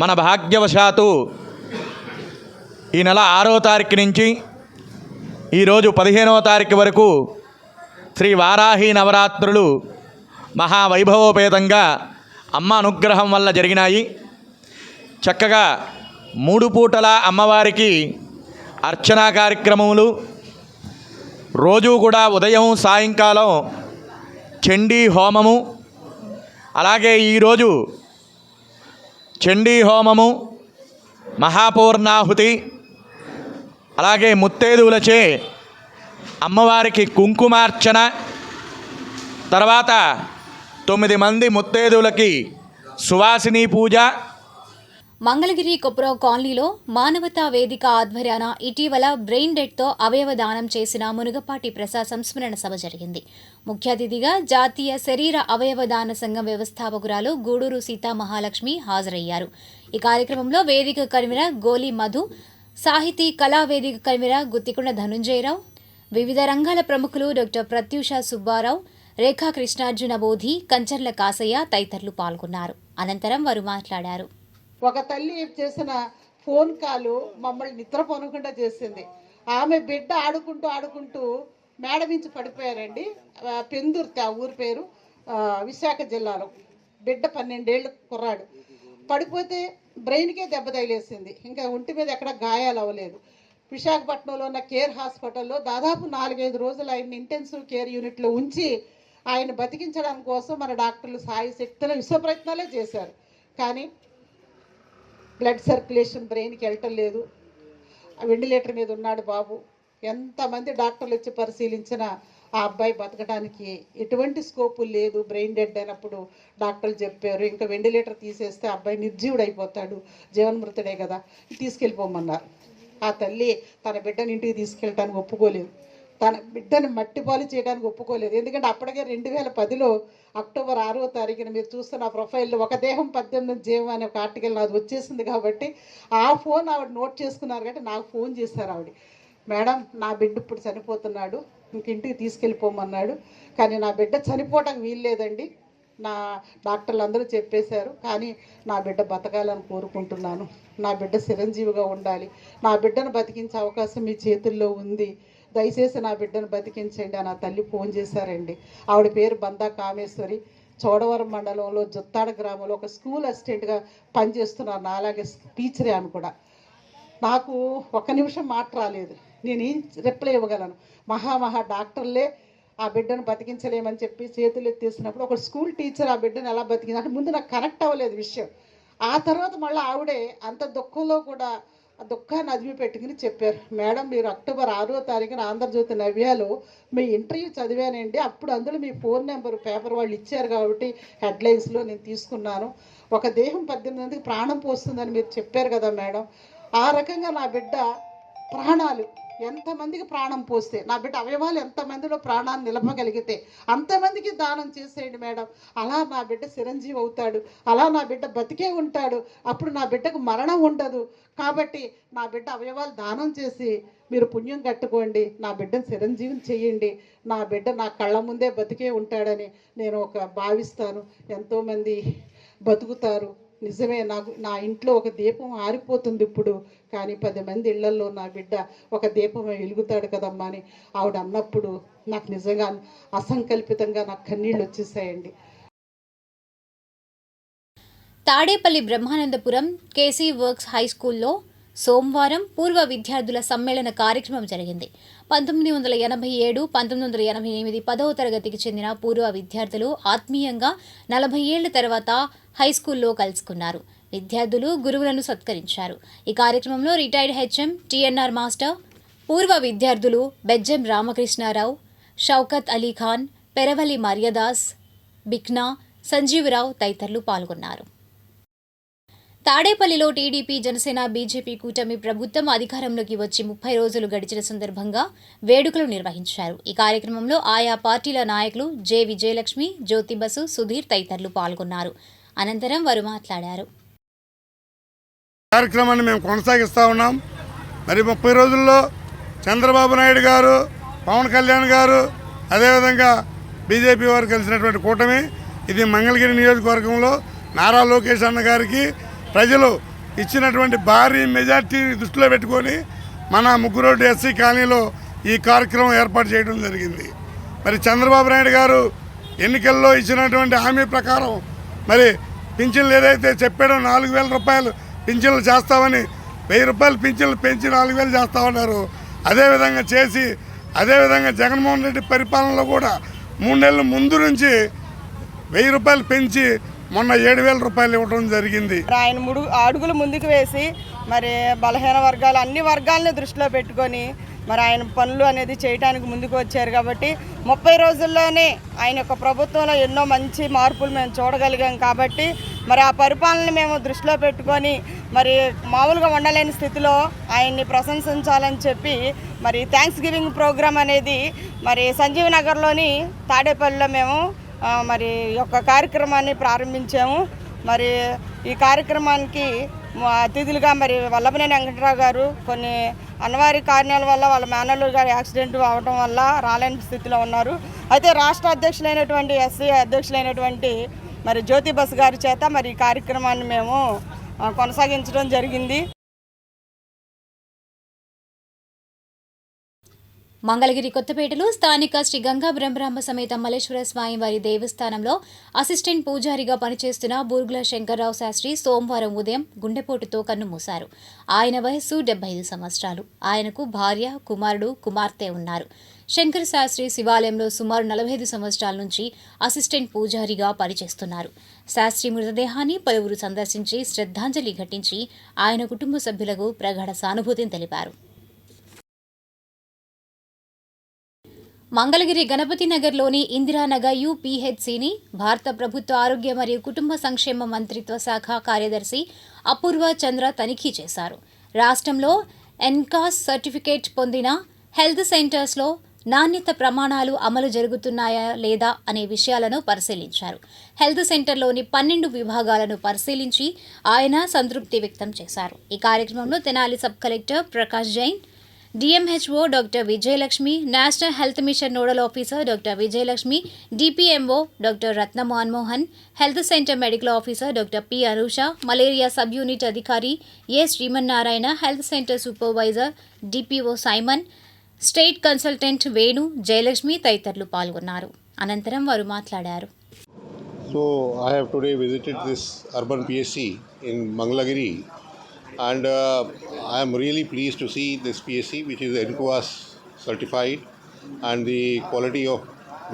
మన భాగ్యవశాత్తు ఈ నెల 6వ తారీఖు నుంచి ఈరోజు 15వ తారీఖు వరకు శ్రీ వారాహి నవరాత్రులు మహావైభవోపేతంగా అమ్మ అనుగ్రహం వల్ల జరిగినాయి. చక్కగా 3 పూటల అమ్మవారికి అర్చనా కార్యక్రమములు, రోజు కూడా ఉదయం సాయంకాలం చండీ హోమము, అలాగే ఈరోజు చండీ హోమము, మహాపూర్ణాహుతి, అలాగే ముత్తైదువులచే అమ్మవారికి కుంకుమార్చన, తర్వాత 9 మంది ముత్తైదువులకి సువాసిని పూజ. మంగళగిరి కొప్పురావు కాలనీలో మానవతా వేదిక ఆధ్వర్యాన ఇటీవల బ్రెయిన్ డెడ్తో అవయవ దానం చేసిన మునుగపాటి ప్రసాద్ సంస్మరణ సభ జరిగింది. ముఖ్య అతిథిగా జాతీయ శరీర అవయవ దాన సంఘం వ్యవస్థాపకురాలు గూడూరు సీతామహాలక్ష్మి హాజరయ్యారు. ఈ కార్యక్రమంలో వేదిక కన్వీనర్ గోలి మధు, సాహితీ కళా వేదిక కన్వీనర్ గుత్తికొండ ధనుంజయరావు, వివిధ రంగాల ప్రముఖులు డాక్టర్ ప్రత్యూష సుబ్బారావు, రేఖా కృష్ణార్జున బోధి, కంచర్ల కాసయ్య తదితరులు పాల్గొన్నారు. అనంతరం వారు మాట్లాడారు. ఒక తల్లి చేసిన ఫోన్ కాలు మమ్మల్ని నిద్రపోనకుండా చేసింది. ఆమె బిడ్డ ఆడుకుంటూ మేడ నుంచి పడిపోయారండి. పెందుర్తి ఆ ఊరి పేరు, విశాఖ జిల్లాలో. బిడ్డ 12 ఏళ్ళ కుర్రాడు పడిపోతే బ్రెయిన్కే దెబ్బ తగిలేసింది. ఇంకా ఒంటి మీద ఎక్కడ గాయాలు అవ్వలేదు. విశాఖపట్నంలో ఉన్న కేర్ హాస్పిటల్లో దాదాపు 4-5 రోజులు ఆయన్ని ఇంటెన్సివ్ కేర్ యూనిట్లో ఉంచి ఆయన బతికించడానికి కోసం మన డాక్టర్లు సాయి శక్తుల విశ్వ ప్రయత్నాలే చేశారు. కానీ బ్లడ్ సర్క్యులేషన్ బ్రెయిన్కి వెళ్ళటం లేదు. వెంటిలేటర్ మీద ఉన్నాడు బాబు. ఎంతమంది డాక్టర్లు వచ్చి పరిశీలించినా ఆ అబ్బాయి బతకడానికి ఎటువంటి స్కోపు లేదు. బ్రెయిన్ డెడ్ అయినప్పుడు డాక్టర్లు చెప్పారు, ఇంకా వెంటిలేటర్ తీసేస్తే అబ్బాయి నిర్జీవుడు అయిపోతాడు, జీవన్మృతుడే కదా, తీసుకెళ్ళిపోమన్నారు. ఆ తల్లి తన బిడ్డని ఇంటికి తీసుకెళ్ళటానికి ఒప్పుకోలేదు. తన బిడ్డని మట్టిపాలు చేయడానికి ఒప్పుకోలేదు. ఎందుకంటే అప్పటికే 2010లో అక్టోబర్ 6వ తారీఖున మీరు చూస్తున్న ప్రొఫైల్లో ఒక దేహం 18 జీవం అనే ఒక ఆర్టికల్ నాది వచ్చేసింది. కాబట్టి ఆ ఫోన్ ఆవిడ నోట్ చేసుకున్నారు. కాబట్టి నాకు ఫోన్ చేశారు ఆవిడ, మేడం నా బిడ్డ ఇప్పుడు చనిపోతున్నాడు, ఇంక ఇంటికి తీసుకెళ్ళిపోమన్నాడు. కానీ నా బిడ్డ చనిపోవటానికి వీల్లేదండి, నా డాక్టర్లు అందరూ చెప్పేశారు, కానీ నా బిడ్డ బతకాలని కోరుకుంటున్నాను, నా బిడ్డ చిరంజీవిగా ఉండాలి, నా బిడ్డను బతికించే అవకాశం మీ చేతుల్లో ఉంది, దయచేసి నా బిడ్డను బతికించండి అని ఆ తల్లి ఫోన్ చేశారండి. ఆవిడ పేరు బందా కామేశ్వరి, చోడవరం మండలంలో జొత్తాడ గ్రామంలో ఒక స్కూల్ అసిస్టెంట్గా పనిచేస్తున్నారు. నా అలాగే టీచరే ఆమె కూడా. నాకు ఒక్క నిమిషం మాట రాలేదు, నేను ఏం రిప్లై ఇవ్వగలను. మహా డాక్టర్లే ఆ బిడ్డను బతికించలేమని చెప్పి చేతులు ఎత్తేసినప్పుడు ఒక స్కూల్ టీచర్ ఆ బిడ్డను ఎలా బతికింది అంటే ముందు నాకు కనెక్ట్ అవ్వలేదు విషయం. ఆ తర్వాత మళ్ళీ ఆవిడే అంత దుఃఖంలో కూడా ఆ దుఃఖాన్ని అదిమి పెట్టుకుని చెప్పారు, మేడం మీరు అక్టోబర్ 6వ తారీఖున ఆంధ్రజ్యోతి నవ్యాలో మీ ఇంటర్వ్యూ చదివానండి, అప్పుడు అందులో మీ ఫోన్ నెంబర్ పేపర్ వాళ్ళు ఇచ్చారు కాబట్టి హెడ్లైన్స్లో నేను తీసుకున్నాను, ఒక దేహం 18 మందికి ప్రాణం పోస్తుందని మీరు చెప్పారు కదా మేడం, ఆ రకంగా నా బిడ్డ ప్రాణాలు ఎంతమందికి ప్రాణం పోస్తే, నా బిడ్డ అవయవాలు ఎంతమందిలో ప్రాణాన్ని నిలపగలిగితే అంతమందికి దానం చేసేయండి మేడం, అలా నా బిడ్డ చిరంజీవి అవుతాడు, అలా నా బిడ్డ బతికే ఉంటాడు, అప్పుడు నా బిడ్డకు మరణం ఉండదు, కాబట్టి నా బిడ్డ అవయవాలు దానం చేసి మీరు పుణ్యం కట్టుకోండి, నా బిడ్డను చిరంజీవిని చేయండి, నా బిడ్డ నా కళ్ళ ముందే బతికే ఉంటాడని నేను భావిస్తాను, ఎంతోమంది బతుకుతారు. నిజమే, నా ఇంట్లో ఒక దీపం ఆరిపోతుంది ఇప్పుడు, కానీ 10 మంది ఇళ్లల్లో నా బిడ్డ ఒక దీపం వెలుగుతాడు కదమ్మా అని ఆవిడ అన్నప్పుడు నాకు నిజంగా అసంకల్పితంగా నాకు కన్నీళ్ళు వచ్చేసాయండి. Tadepalli Brahmanandapuram KC works high స్కూల్లో సోమవారం పూర్వ విద్యార్థుల సమ్మేళన కార్యక్రమం జరిగింది. 1987, 1988 10వ తరగతికి చెందిన పూర్వ విద్యార్థులు ఆత్మీయంగా 40 ఏళ్ల తర్వాత హైస్కూల్లో కలుసుకున్నారు. విద్యార్థులు గురువులను సత్కరించారు. ఈ కార్యక్రమంలో రిటైర్డ్ హెచ్ఎం టీఎన్ఆర్ మాస్టర్, పూర్వ విద్యార్థులు బెజ్జెం రామకృష్ణారావు, షౌకత్ అలీఖాన్, పెరవలి మర్యాదాస్, బిక్నా, సంజీవరావు తదితరులు పాల్గొన్నారు. తాడేపల్లిలో టీడీపీ, జనసేన, బీజేపీ కూటమి ప్రభుత్వం అధికారంలోకి వచ్చి 30 రోజులు గడిచిన సందర్భంగా వేడుకలు నిర్వహించారు. ఈ కార్యక్రమంలో ఆయా పార్టీల నాయకులు జె విజయలక్ష్మి, జ్యోతిబసు, సుధీర్ తదితరులు పాల్గొన్నారు. అనంతరం వారు మాట్లాడారు. కార్యక్రమాన్ని మేము కొనసాగిస్తూ ఉన్నాం. మరి 30 రోజుల్లో చంద్రబాబు నాయుడు గారు, పవన్ కళ్యాణ్ గారు, అదేవిధంగా బీజేపీ వారు కలిసినటువంటి కూటమి ఇది మంగళగిరి నియోజకవర్గంలో నారా లోకేష్ అన్న గారికి ప్రజలు ఇచ్చినటువంటి భారీ మెజార్టీ దృష్టిలో పెట్టుకొని మన ముగ్గురోడ్డు ఎస్సీ కాలనీలో ఈ కార్యక్రమం ఏర్పాటు చేయడం జరిగింది. మరి చంద్రబాబు నాయుడు గారు ఎన్నికల్లో ఇచ్చినటువంటి హామీ ప్రకారం మరి పింఛన్లు ఏదైతే చెప్పాడో 4,000 రూపాయలు పింఛన్లు చేస్తామని 1,000 రూపాయలు పింఛన్లు పెంచి 4,000 చేస్తామన్నారు. అదేవిధంగా చేసి అదేవిధంగా జగన్మోహన్ రెడ్డి పరిపాలనలో కూడా 3 నెలల ముందు నుంచి 1,000 రూపాయలు పెంచి మొన్న 7,000 రూపాయలు ఇవ్వడం జరిగింది. ఆయన అడుగులు ముందుకు వేసి మరి బలహీన వర్గాలు అన్ని వర్గాలని దృష్టిలో పెట్టుకొని మరి ఆయన పనులు అనేది చేయడానికి ముందుకు వచ్చారు. కాబట్టి 30 రోజుల్లోనే ఆయన యొక్క ప్రభుత్వంలో ఎన్నో మంచి మార్పులు మేము చూడగలిగాం. కాబట్టి మరి ఆ పరిపాలనని మేము దృష్టిలో పెట్టుకొని మరి మామూలుగా ఉండలేని స్థితిలో ఆయన్ని ప్రశంసించాలని చెప్పి మరి థ్యాంక్స్ గివింగ్ ప్రోగ్రాం అనేది మరి సంజీవ్ నగర్లోని తాడేపల్లిలో మేము మరి యొక్క కార్యక్రమాన్ని ప్రారంభించాము. మరి ఈ కార్యక్రమానికి అతిథులుగా మరి వల్లభనేని వెంకటరావు గారు కొన్ని అనివార్య కారణాల వల్ల వాళ్ళ మేనల్లురు గారు యాక్సిడెంట్ అవడం వల్ల రాలేని స్థితిలో ఉన్నారు. అయితే రాష్ట్ర అధ్యక్షులైనటువంటి ఎస్సీ అధ్యక్షులైనటువంటి మరి జ్యోతి బస్ గారి చేత మరి ఈ కార్యక్రమాన్ని మేము కొనసాగించడం జరిగింది. మంగళగిరి కొత్తపేటలో స్థానిక శ్రీ గంగా బ్రహ్మరాంబ సమేత మల్లేశ్వర స్వామివారి దేవస్థానంలో అసిస్టెంట్ పూజారిగా పనిచేస్తున్న బూర్గుల శంకర్రావు శాస్త్రి సోమవారం ఉదయం గుండెపోటుతో కన్నుమూశారు. ఆయన వయస్సు 75 సంవత్సరాలు. ఆయనకు భార్య, కుమారుడు, కుమార్తె ఉన్నారు. శంకర్ శాస్త్రి శివాలయంలో సుమారు 45 సంవత్సరాల నుంచి అసిస్టెంట్ పూజారిగా పనిచేస్తున్నారు. శాస్త్రి మృతదేహాన్ని పలువురు సందర్శించి శ్రద్ధాంజలి ఘటించి ఆయన కుటుంబ సభ్యులకు ప్రగాఢ సానుభూతిని తెలిపారు. మంగళగిరి గణపతి నగర్లోని ఇందిరానగర్ యూపీహెచ్సిని భారత ప్రభుత్వ ఆరోగ్య మరియు కుటుంబ సంక్షేమ మంత్రిత్వ శాఖ కార్యదర్శి అపూర్వ చంద్ర తనిఖీ చేశారు. రాష్ట్రంలో ఎన్కాస్ సర్టిఫికేట్ పొందిన హెల్త్ సెంటర్స్లో నాణ్యత ప్రమాణాలు అమలు జరుగుతున్నాయా లేదా అనే విషయాలను పరిశీలించారు. హెల్త్ సెంటర్లోని 12 విభాగాలను పరిశీలించి ఆయన సంతృప్తి వ్యక్తం చేశారు. ఈ కార్యక్రమంలో Tenali sub collector Prakash Jain, DMHO doctor Vijayalakshmi, National Health Mission nodal officer doctor Vijayalakshmi, DPMO doctor Ratna Manmohan, health centre medical officer doctor P Anusha, malaria sub unit అధికారి A Srimannarayana, health centre supervisor DPO Simon, state consultant Venu, Jayalakshmi తదితరులు పాల్గొన్నారు. అనంతరం వారు మాట్లాడారు. So I have today visited this urban PSC in Mangalagiri, and I am really pleased to see this PSC, which is NQAS certified, and the quality of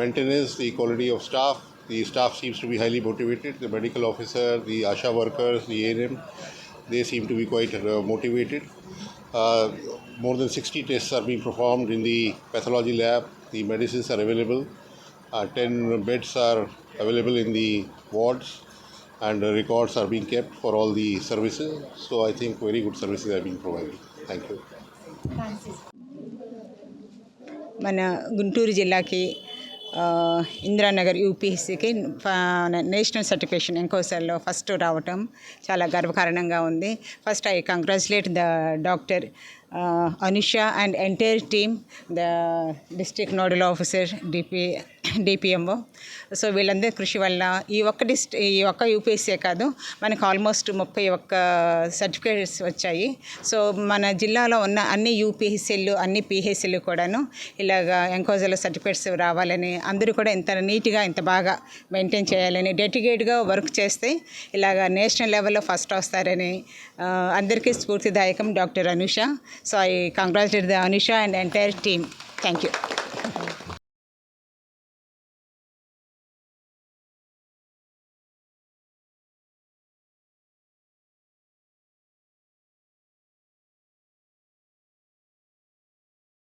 maintenance, the quality of staff. The staff seems to be highly motivated. The medical officer, the ASHA workers, the ANM, they seem to be quite motivated. More than 60 tests are being performed in the pathology lab. The medicines are available. 10 beds are available in the wards, and records are being kept for all the services. So I think very good services are being provided. Thank you. మన గుంటూరు జిల్లాకి Indiranagar యూపీఎస్సీకి national certification ఎంకోసర్లో first రావటం చాలా గర్వకారణంగా ఉంది. First I congratulate the doctor Anusha and entire team, the district nodal officer, DPMO. So వీళ్ళందరి కృషి వల్ల ఈ ఒక్క యూపీఎస్సీ కాదు, మనకు ఆల్మోస్ట్ 31 సర్టిఫికేట్స్ వచ్చాయి. సో మన జిల్లాలో ఉన్న అన్ని యూపీఎస్సీలు, అన్ని పిహెచ్సీలు కూడాను ఇలాగా ఎంకోజలో సర్టిఫికేట్స్ రావాలని, అందరూ కూడా ఇంత నీట్గా ఇంత బాగా మెయింటైన్ చేయాలని, డెడికేట్గా వర్క్ చేస్తే ఇలాగా నేషనల్ లెవెల్లో ఫస్ట్ వస్తారని అందరికీ స్ఫూర్తిదాయకం doctor Anusha. So I congratulate the Anusha and entire team. Thank you.